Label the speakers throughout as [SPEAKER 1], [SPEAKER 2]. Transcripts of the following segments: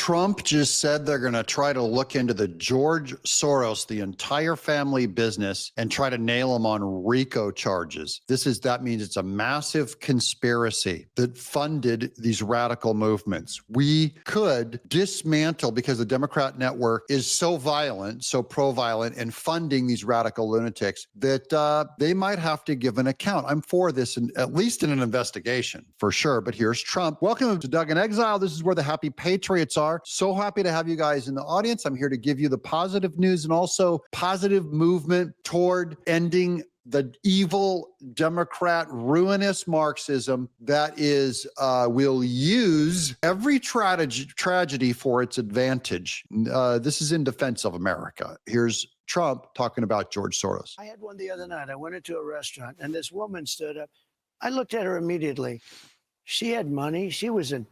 [SPEAKER 1] Trump just said they're going to try to look into the George Soros, the entire family business, and try to nail him on RICO charges. That means it's a massive conspiracy that funded these radical movements. We could dismantle, because the Democrat network is so violent, so pro-violent, and funding these radical lunatics that they might have to give an account. I'm for this, at least in an investigation, for sure. But here's Trump. Welcome to Doug in Exile. This is where the happy patriots are. So happy to have you guys in the audience. I'm here to give you the positive news and also positive movement toward ending the evil Democrat ruinous Marxism that will use every tragedy for its advantage. This is in defense of America. Here's Trump talking about George Soros.
[SPEAKER 2] I had one the other night. I went into a restaurant and this woman stood up. I looked at her immediately. She had money. She wasn't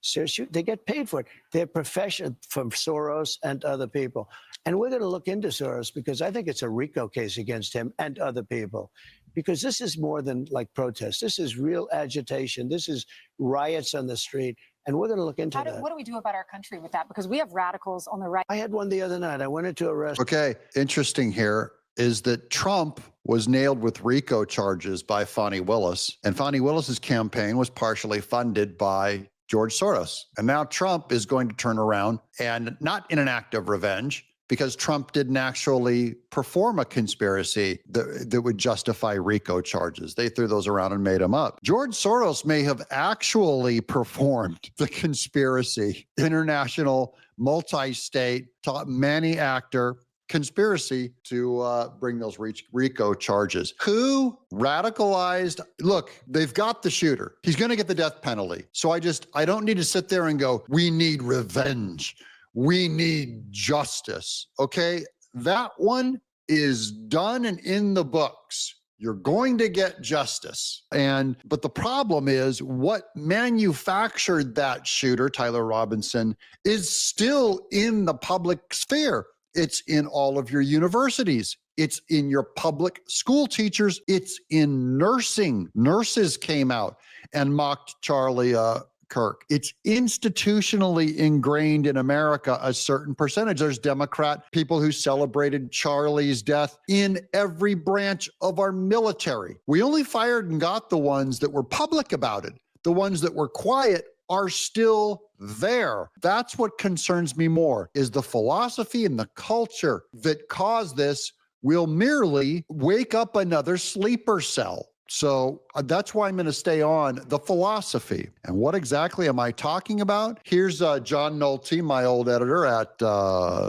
[SPEAKER 2] serious. They get paid for it. They're professional from Soros and other people. And we're going to look into Soros because I think it's a RICO case against him and other people. Because this is more than like protests. This is real agitation. This is riots on the street. And we're going to look into that.
[SPEAKER 3] What do we do about our country with that? Because we have radicals on the right.
[SPEAKER 2] I had one the other night. I went into a restaurant.
[SPEAKER 1] Okay, interesting here is that Trump was nailed with RICO charges by Fani Willis, and Fani Willis's campaign was partially funded by George Soros. And now Trump is going to turn around, and not in an act of revenge, because Trump didn't actually perform a conspiracy that would justify RICO charges. They threw those around and made them up. George Soros may have actually performed the conspiracy, international, multi-state, many actor conspiracy to bring those RICO charges. Who radicalized? Look, they've got the shooter. He's going to get the death penalty. So I don't need to sit there and go, we need revenge. We need justice. Okay, that one is done and in the books. You're going to get justice. But the problem is what manufactured that shooter, Tyler Robinson, is still in the public sphere. It's in all of your universities. It's in your public school teachers. It's in nursing. Nurses came out and mocked Charlie Kirk. It's institutionally ingrained in America, a certain percentage. There's Democrat people who celebrated Charlie's death in every branch of our military. We only fired and got the ones that were public about it. The ones that were quiet are still there. That's what concerns me more, is the philosophy and the culture that caused this will merely wake up another sleeper cell. So that's why I'm going to stay on the philosophy. And what exactly am I talking about? Here's John Nolte, my old editor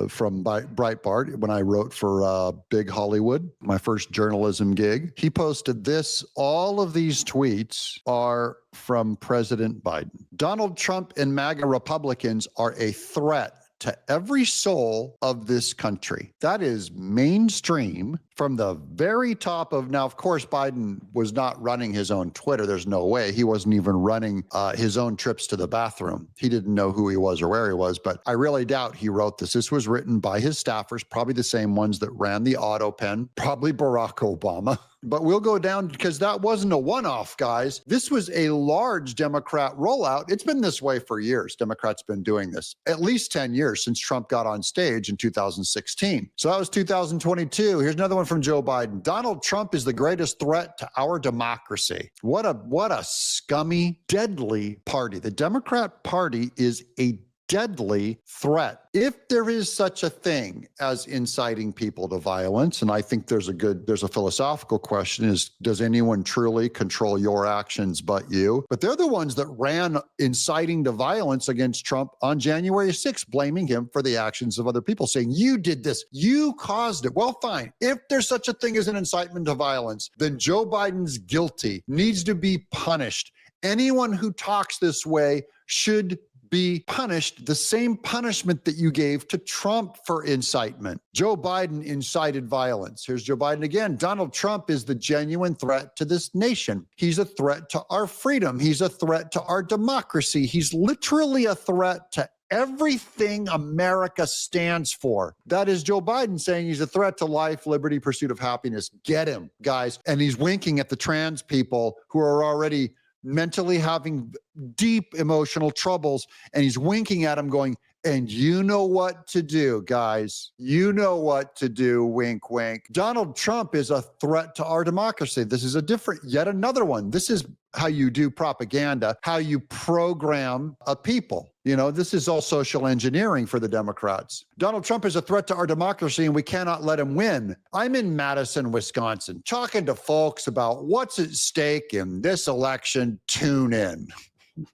[SPEAKER 1] from Breitbart, when I wrote for Big Hollywood, my first journalism gig. He posted this. All of these tweets are from President Biden. Donald Trump and MAGA Republicans are a threat to every soul of this country. That is mainstream from the very top of, now, of course, Biden was not running his own Twitter. There's no way. He wasn't even running his own trips to the bathroom. He didn't know who he was or where he was, but I really doubt he wrote this. This was written by his staffers, probably the same ones that ran the auto pen, probably Barack Obama. But we'll go down because that wasn't a one-off, guys. This was a large Democrat rollout. It's been this way for years. Democrats been doing this at least 10 years since Trump got on stage in 2016. So that was 2022. Here's another one from Joe Biden. Donald Trump is the greatest threat to our democracy. What a scummy, deadly party. The Democrat Party is a deadly threat. If there is such a thing as inciting people to violence, and I think there's a philosophical question is, does anyone truly control your actions but you? But they're the ones that ran inciting to violence against Trump on January 6th, blaming him for the actions of other people, saying, you did this, you caused it. Well, fine. If there's such a thing as an incitement to violence, then Joe Biden's guilty, needs to be punished. Anyone who talks this way should be punished the same punishment that you gave to Trump for incitement. Joe Biden incited violence. Here's Joe Biden again. Donald Trump is the genuine threat to this nation. He's a threat to our freedom. He's a threat to our democracy. He's literally a threat to everything America stands for. That is Joe Biden saying he's a threat to life, liberty, pursuit of happiness. Get him, guys. And he's winking at the trans people who are already mentally having deep emotional troubles, and he's winking at him going, and you know what to do, guys. You know what to do, wink, wink. Donald Trump is a threat to our democracy. This is yet another one. This is how you do propaganda, how you program a people. You know, this is all social engineering for the Democrats. Donald Trump is a threat to our democracy, and we cannot let him win. I'm in Madison, Wisconsin, talking to folks about what's at stake in this election. Tune in.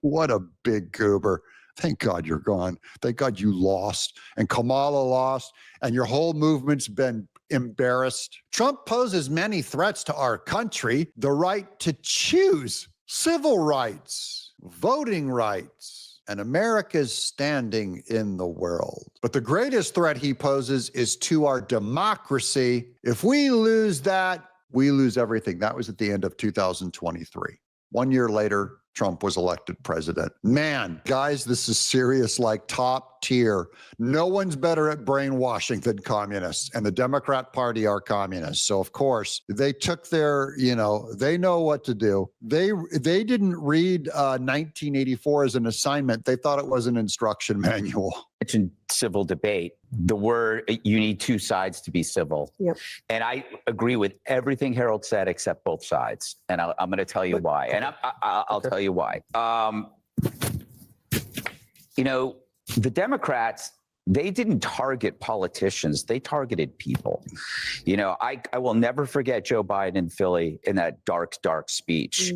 [SPEAKER 1] What a big goober. Thank God you're gone. Thank God you lost, and Kamala lost, and your whole movement's been embarrassed. Trump poses many threats to our country: the right to choose, civil rights, voting rights, and America's standing in the world. But the greatest threat he poses is to our democracy. If we lose that, we lose everything. That was at the end of 2023. 1 year later, Trump was elected president. Man, guys, this is serious, like top tier. No one's better at brainwashing than communists, and the Democrat Party are communists. So of course, they took their, they know what to do. They didn't read 1984 as an assignment. They thought it was an instruction manual.
[SPEAKER 4] Mentioned civil debate. The word, you need two sides to be civil.
[SPEAKER 5] Yep.
[SPEAKER 4] And I agree with everything Harold said except both sides. And I'm going to tell you why. And I'll tell you why. The Democrats, they didn't target politicians. They targeted people. I will never forget Joe Biden in Philly in that dark, dark speech.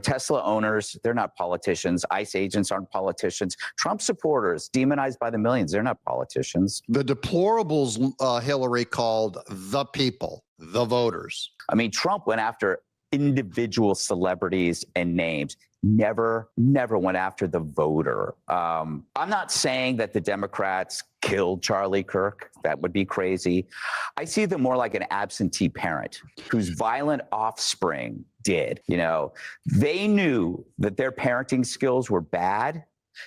[SPEAKER 4] Tesla owners, they're not politicians. ICE agents aren't politicians. Trump supporters, demonized by the millions, they're not politicians.
[SPEAKER 1] The deplorables Hillary called the people, the voters.
[SPEAKER 4] I mean, Trump went after individual celebrities and names. Never went after the voter. I'm not saying that the Democrats killed Charlie Kirk. That would be crazy. I see them more like an absentee parent whose violent offspring did. They knew that their parenting skills were bad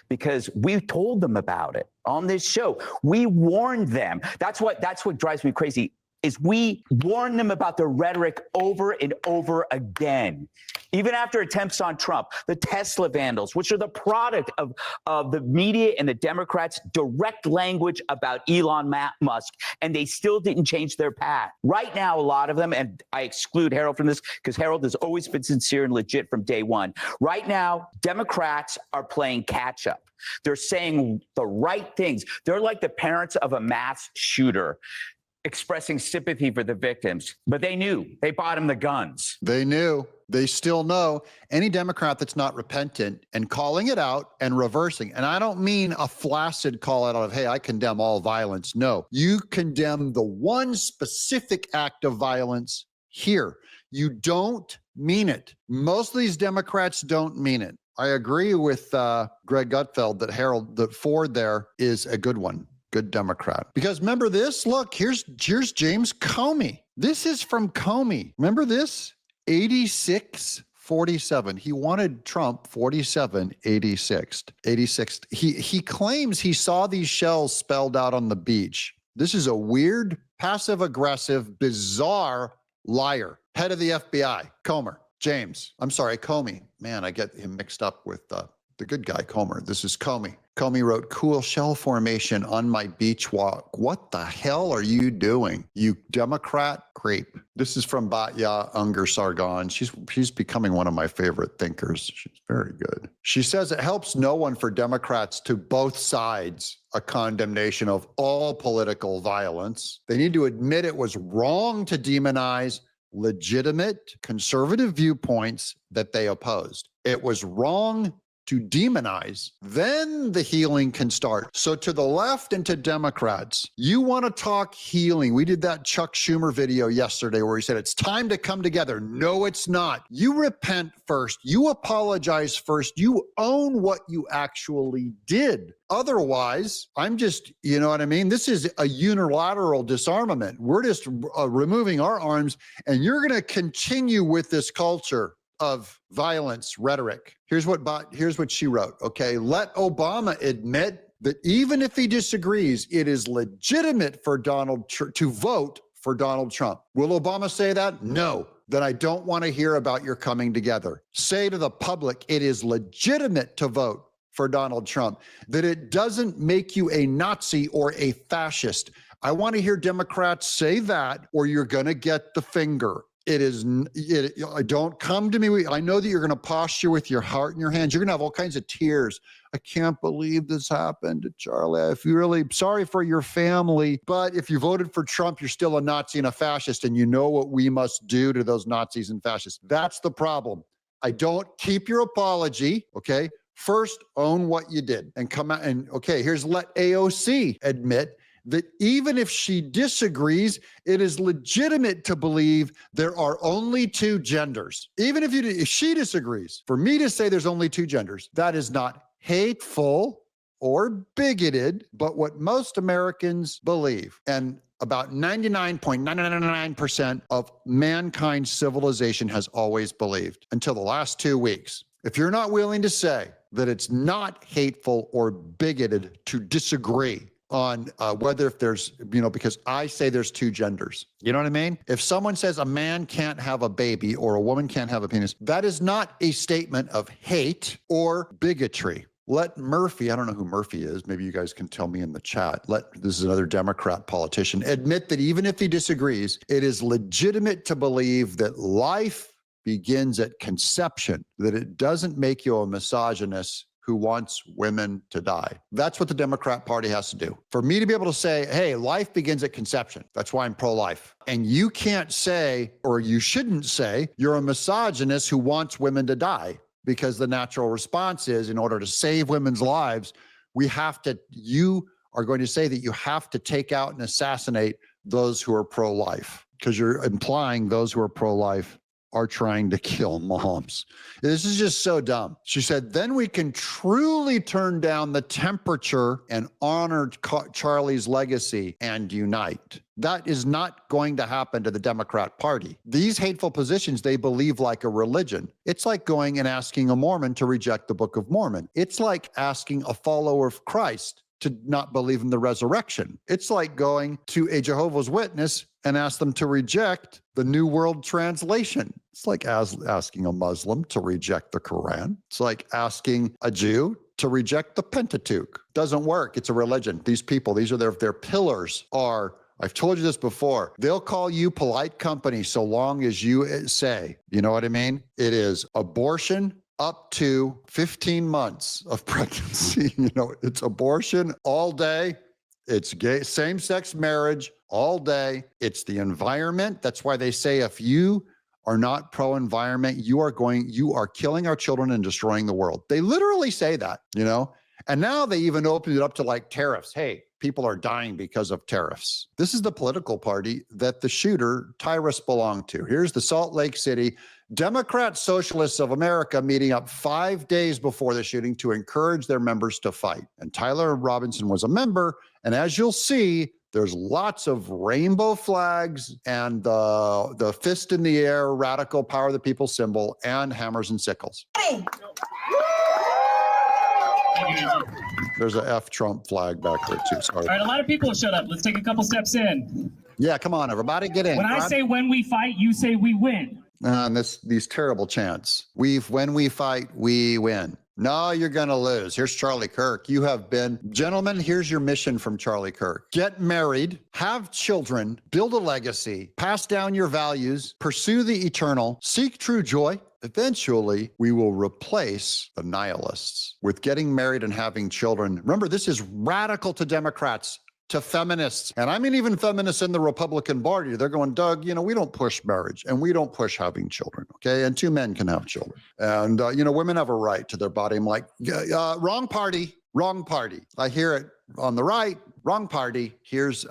[SPEAKER 4] because we told them about it on this show. We warned them. That's what drives me crazy. Is we warn them about the rhetoric over and over again. Even after attempts on Trump, the Tesla vandals, which are the product of the media and the Democrats' direct language about Elon Musk, and they still didn't change their path. Right now, a lot of them, and I exclude Harold from this because Harold has always been sincere and legit from day one. Right now, Democrats are playing catch up. They're saying the right things. They're like the parents of a mass shooter, expressing sympathy for the victims, but they knew. They bought him the guns.
[SPEAKER 1] They knew. They still know. Any Democrat that's not repentant and calling it out and reversing, and I don't mean a flaccid call out of, hey, I condemn all violence. No, you condemn the one specific act of violence here. You don't mean it. Most of these Democrats don't mean it. I agree with Greg Gutfeld that Ford there is a good one. Good Democrat. Because remember this? Look, here's James Comey. This is from Comey. Remember this? 86-47. He wanted Trump 47, 86. He claims he saw these shells spelled out on the beach. This is a weird, passive-aggressive, bizarre liar. Head of the FBI, Comey. Man, I get him mixed up with the good guy, Comer. This is Comey. Comey wrote, cool shell formation on my beach walk. What the hell are you doing, you Democrat creep? This is from Batya Ungar-Sargon. She's becoming one of my favorite thinkers. She's very good. She says it helps no one for Democrats to both sides a condemnation of all political violence. They need to admit it was wrong to demonize legitimate conservative viewpoints that they opposed. It was wrong to demonize, then the healing can start. So to the left and to Democrats, you want to talk healing. We did that Chuck Schumer video yesterday where he said, it's time to come together. No, it's not. You repent first. You apologize first. You own what you actually did. Otherwise, I'm just, you know what I mean? This is a unilateral disarmament. We're just removing our arms, and you're going to continue with this culture of violence rhetoric. Here's what she wrote. Okay, let Obama admit that even if he disagrees, it is legitimate for to vote for Donald Trump. Will Obama say that? No. then I don't want to hear about your coming together. Say to the public, it is legitimate to vote for Donald Trump, that it doesn't make you a Nazi or a fascist. I want to hear Democrats say that, or you're going to get the finger. Don't come to me. I know that you're going to posture with your heart in your hands. You're going to have all kinds of tears. I can't believe this happened to Charlie. I feel really sorry for your family. But if you voted for Trump, you're still a Nazi and a fascist, and you know what we must do to those Nazis and fascists. That's the problem. I don't keep your apology, okay? First, own what you did and come out and, okay, here's let AOC admit that even if she disagrees, it is legitimate to believe there are only two genders. Even if she disagrees, for me to say there's only two genders, that is not hateful or bigoted, but what most Americans believe. And about 99.999% of mankind's civilization has always believed until the last 2 weeks. If you're not willing to say that it's not hateful or bigoted to disagree on whether if there's, because I say there's two genders. You know what I mean? If someone says a man can't have a baby or a woman can't have a penis, that is not a statement of hate or bigotry. Let Murphy, I don't know who Murphy is, maybe you guys can tell me in the chat. This is another Democrat politician, admit that even if he disagrees, it is legitimate to believe that life begins at conception, that it doesn't make you a misogynist who wants women to die. That's what the Democrat Party has to do. For me to be able to say, hey, life begins at conception. That's why I'm pro-life. And you can't say, or you shouldn't say, you're a misogynist who wants women to die, because the natural response is, in order to save women's lives, you are going to say that you have to take out and assassinate those who are pro-life, because you're implying those who are pro-life are trying to kill moms. This is just so dumb. She said, then we can truly turn down the temperature and honor Charlie's legacy and unite. That is not going to happen to the Democrat Party. These hateful positions, they believe like a religion. It's like going and asking a Mormon to reject the Book of Mormon. It's like asking a follower of Christ to not believe in the resurrection. It's like going to a Jehovah's Witness and ask them to reject the New World Translation. It's like asking a Muslim to reject the Quran. It's like asking a Jew to reject the Pentateuch. Doesn't work. It's a religion. These people, these are their pillars are, I've told you this before, they'll call you polite company so long as you say, you know what I mean? It is abortion up to 15 months of pregnancy. It's abortion all day. It's gay, same-sex marriage all day. It's the environment. That's why they say if you are not pro-environment, you are killing our children and destroying the world. They literally say that, And now they even opened it up to like tariffs. Hey, people are dying because of tariffs. This is the political party that the shooter, Tyrus, belonged to. Here's the Salt Lake City Democrat Socialists of America meeting up 5 days before the shooting to encourage their members to fight. And Tyler Robinson was a member. And as you'll see, there's lots of rainbow flags and the fist in the air, radical power of the people symbol, and hammers and sickles. There's a F Trump flag back there too. Sorry.
[SPEAKER 5] All right, a lot of people have showed up. Let's take a couple steps in.
[SPEAKER 1] Yeah, come on, everybody, get in.
[SPEAKER 5] When I say when we fight, you say we win.
[SPEAKER 1] And these terrible chants. When we fight, we win. No, you're going to lose. Here's Charlie Kirk. You have been, gentlemen, here's your mission from Charlie Kirk. Get married, have children, build a legacy, pass down your values, pursue the eternal, seek true joy. Eventually, we will replace the nihilists with getting married and having children. Remember, this is radical to Democrats, to feminists. And I mean, even feminists in the Republican Party, they're going, Doug, we don't push marriage and we don't push having children, okay? And two men can have children. And, women have a right to their body. I'm like, wrong party, wrong party. I hear it on the right, wrong party. Here's,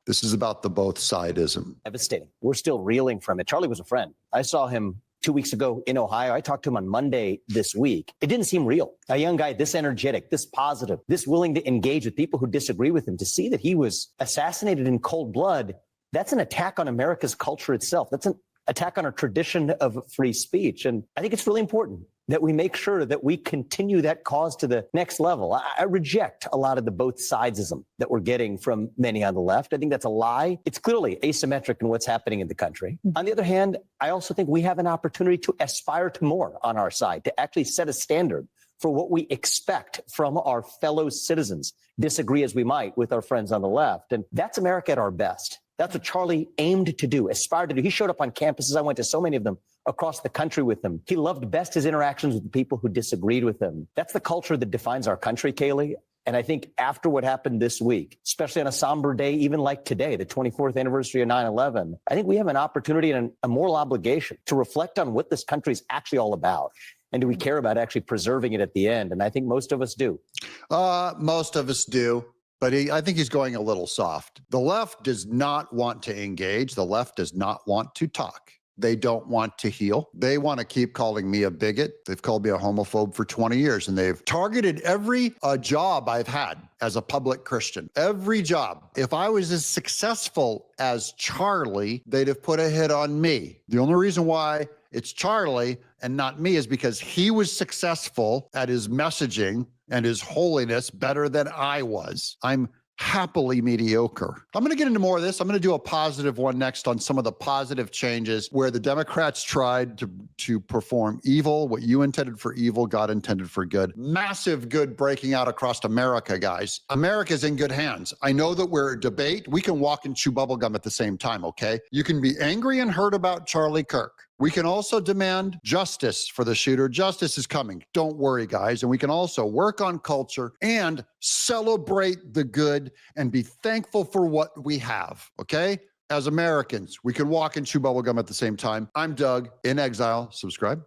[SPEAKER 1] this is about the both sidism.
[SPEAKER 6] Devastating. We're still reeling from it. Charlie was a friend. I saw him 2 weeks ago in Ohio. I talked to him on Monday this week. It didn't seem real. A young guy this energetic, this positive, this willing to engage with people who disagree with him, to see that he was assassinated in cold blood, that's an attack on America's culture itself. That's an attack on our tradition of free speech. And I think it's really important that we make sure that we continue that cause to the next level. I reject a lot of the both sidesism that we're getting from many on the left. I think that's a lie. It's clearly asymmetric in what's happening in the country. On the other hand, I also think we have an opportunity to aspire to more on our side, to actually set a standard for what we expect from our fellow citizens, disagree as we might with our friends on the left. And that's America at our best. That's what Charlie aimed to do, aspired to do. He showed up on campuses. I went to so many of them across the country with him. He loved best his interactions with the people who disagreed with him. That's the culture that defines our country, Kayleigh. And I think after what happened this week, especially on a somber day, even like today, the 24th anniversary of 9/11, I think we have an opportunity and a moral obligation to reflect on what this country is actually all about. And do we care about actually preserving it at the end? And I think most of us do.
[SPEAKER 1] Most of us do. But I think he's going a little soft. The left does not want to engage. The left does not want to talk. They don't want to heal. They want to keep calling me a bigot. They've called me a homophobe for 20 years, and they've targeted every job I've had as a public Christian. Every job. If I was as successful as Charlie, they'd have put a hit on me. The only reason why it's Charlie and not me is because he was successful at his messaging and his holiness better than I was. I'm happily mediocre. I'm going to get into more of this. I'm going to do a positive one next on some of the positive changes where the Democrats tried to perform evil. What you intended for evil, God intended for good. Massive good breaking out across America, guys. America's in good hands. I know that we're a debate. We can walk and chew bubblegum at the same time, okay? You can be angry and hurt about Charlie Kirk. We can also demand justice for the shooter. Justice is coming. Don't worry, guys. And we can also work on culture and celebrate the good and be thankful for what we have, okay? As Americans, we can walk and chew bubblegum at the same time. I'm Doug, In Exile. Subscribe.